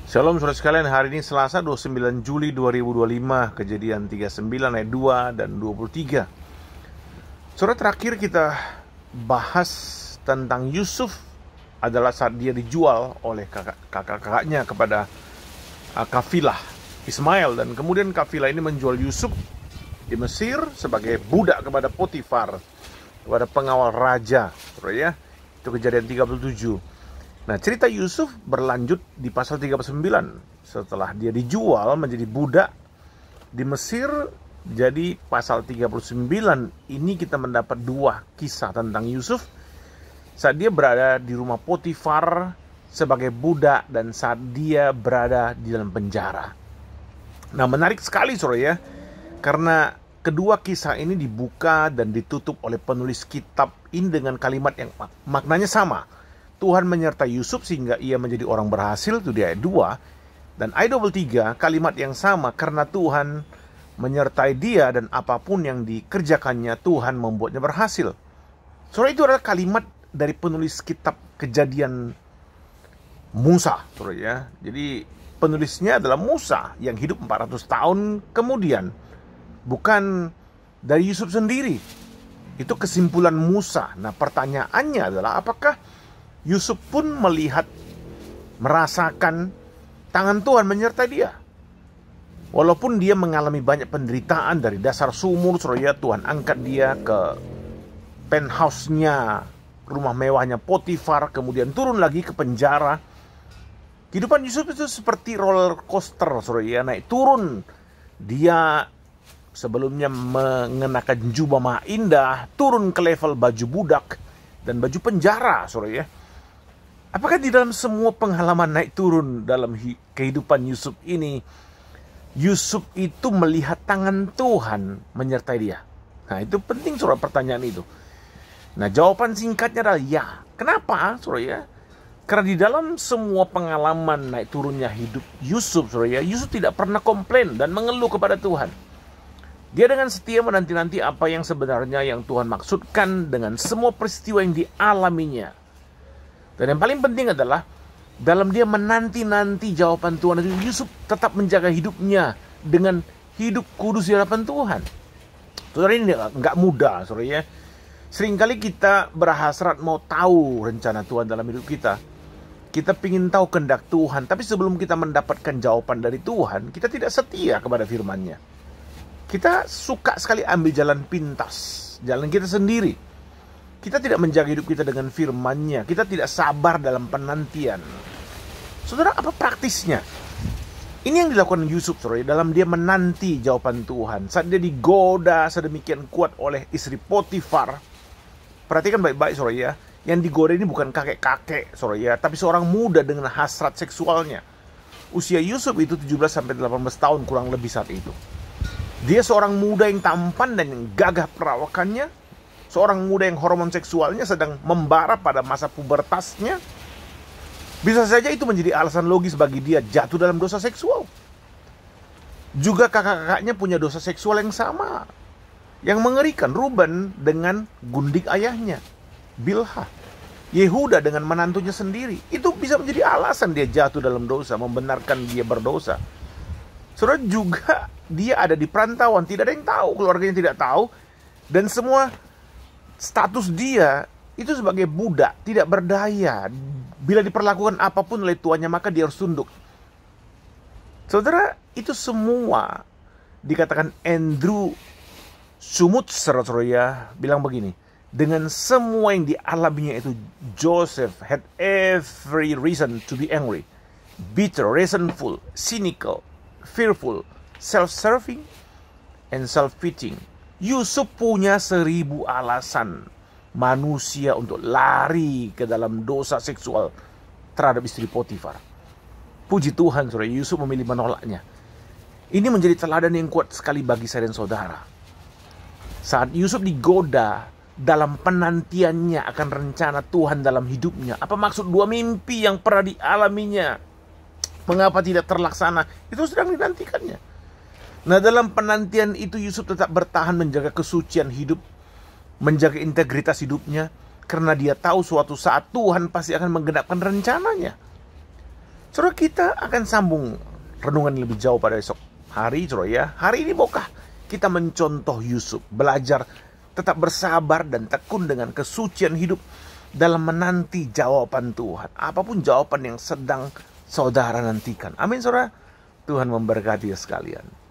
Shalom saudara sekalian, hari ini Selasa 29 Juli 2025, Kejadian 39 ayat 2 dan 23. Saudara, terakhir kita bahas tentang Yusuf adalah saat dia dijual oleh kakak-kakaknya kepada kafilah Ismail, dan kemudian kafilah ini menjual Yusuf di Mesir sebagai budak kepada Potifar, kepada pengawal raja. Saudara ya, itu Kejadian 37. Nah, cerita Yusuf berlanjut di pasal 39. Setelah dia dijual menjadi budak di Mesir, jadi pasal 39 ini kita mendapat dua kisah tentang Yusuf saat dia berada di rumah Potifar sebagai budak dan saat dia berada di dalam penjara. Nah, menarik sekali saudara ya, karena kedua kisah ini dibuka dan ditutup oleh penulis kitab ini dengan kalimat yang maknanya sama. Tuhan menyertai Yusuf sehingga ia menjadi orang berhasil, itu di ayat 2. Dan ayat 23, kalimat yang sama, karena Tuhan menyertai dia dan apapun yang dikerjakannya, Tuhan membuatnya berhasil. Saudara, itu adalah kalimat dari penulis kitab Kejadian Musa, saudara ya. Jadi penulisnya adalah Musa yang hidup 400 tahun kemudian. Bukan dari Yusuf sendiri. Itu kesimpulan Musa. Nah, pertanyaannya adalah apakah Yusuf pun merasakan tangan Tuhan menyertai dia. Walaupun dia mengalami banyak penderitaan dari dasar sumur, saudara, Tuhan angkat dia ke penthouse-nya, rumah mewahnya Potifar, kemudian turun lagi ke penjara. Kehidupan Yusuf itu seperti roller coaster, saudara, naik turun. Dia sebelumnya mengenakan jubah mah indah, turun ke level baju budak dan baju penjara, saudara ya. Apakah di dalam semua pengalaman naik turun dalam kehidupan Yusuf ini, Yusuf itu melihat tangan Tuhan menyertai dia? Nah, itu penting saudara, pertanyaan itu. Nah, jawaban singkatnya adalah ya. Kenapa saudara ya? Karena di dalam semua pengalaman naik turunnya hidup Yusuf, saudara ya, Yusuf tidak pernah komplain dan mengeluh kepada Tuhan. Dia dengan setia menanti-nanti apa yang sebenarnya yang Tuhan maksudkan dengan semua peristiwa yang dialaminya. Dan yang paling penting adalah dalam dia menanti-nanti jawaban Tuhan itu, Yusuf tetap menjaga hidupnya dengan hidup kudus di hadapan Tuhan. Saudara, ini nggak mudah, saudara ya. Seringkali kita berhasrat mau tahu rencana Tuhan dalam hidup kita. Kita ingin tahu kehendak Tuhan, tapi sebelum kita mendapatkan jawaban dari Tuhan, kita tidak setia kepada firman-Nya. Kita suka sekali ambil jalan pintas, jalan kita sendiri. Kita tidak menjaga hidup kita dengan firman-Nya. Kita tidak sabar dalam penantian. Saudara, apa praktisnya? Ini yang dilakukan Yusuf, saudara, dalam dia menanti jawaban Tuhan. Saat dia digoda sedemikian kuat oleh istri Potifar. Perhatikan baik-baik, saudara ya. Yang digoda ini bukan kakek-kakek, saudara ya, tapi seorang muda dengan hasrat seksualnya. Usia Yusuf itu 17-18 tahun kurang lebih saat itu. Dia seorang muda yang tampan dan yang gagah perawakannya. Seorang muda yang hormon seksualnya sedang membara pada masa pubertasnya. Bisa saja itu menjadi alasan logis bagi dia jatuh dalam dosa seksual. Juga kakak-kakaknya punya dosa seksual yang sama. Yang mengerikan, Ruben dengan gundik ayahnya, Bilha. Yehuda dengan menantunya sendiri. Itu bisa menjadi alasan dia jatuh dalam dosa, membenarkan dia berdosa. Saudara, juga dia ada di perantauan, tidak ada yang tahu, keluarganya tidak tahu. Dan semua status dia itu sebagai budak, tidak berdaya. Bila diperlakukan apapun oleh tuannya, maka dia harus tunduk. Saudara, itu semua dikatakan Andrew Schmuitzer, saudara ya, bilang begini. Dengan semua yang dialaminya itu, Joseph had every reason to be angry, bitter, resentful, cynical, fearful, self-serving, and self-pitying. Yusuf punya 1000 alasan manusia untuk lari ke dalam dosa seksual terhadap istri Potifar. Puji Tuhan, saudara, Yusuf memilih menolaknya. Ini menjadi teladan yang kuat sekali bagi saya dan saudara. Saat Yusuf digoda dalam penantiannya akan rencana Tuhan dalam hidupnya, apa maksud dua mimpi yang pernah dialaminya, mengapa tidak terlaksana, itu sedang dinantikannya. Nah, dalam penantian itu Yusuf tetap bertahan menjaga kesucian hidup, menjaga integritas hidupnya, karena dia tahu suatu saat Tuhan pasti akan menggenapkan rencananya. Saudara, kita akan sambung renungan lebih jauh pada esok hari, saudara ya. Hari ini maukah kita mencontoh Yusuf, belajar tetap bersabar dan tekun dengan kesucian hidup dalam menanti jawaban Tuhan. Apapun jawaban yang sedang saudara nantikan. Amin, saudara. Tuhan memberkati sekalian.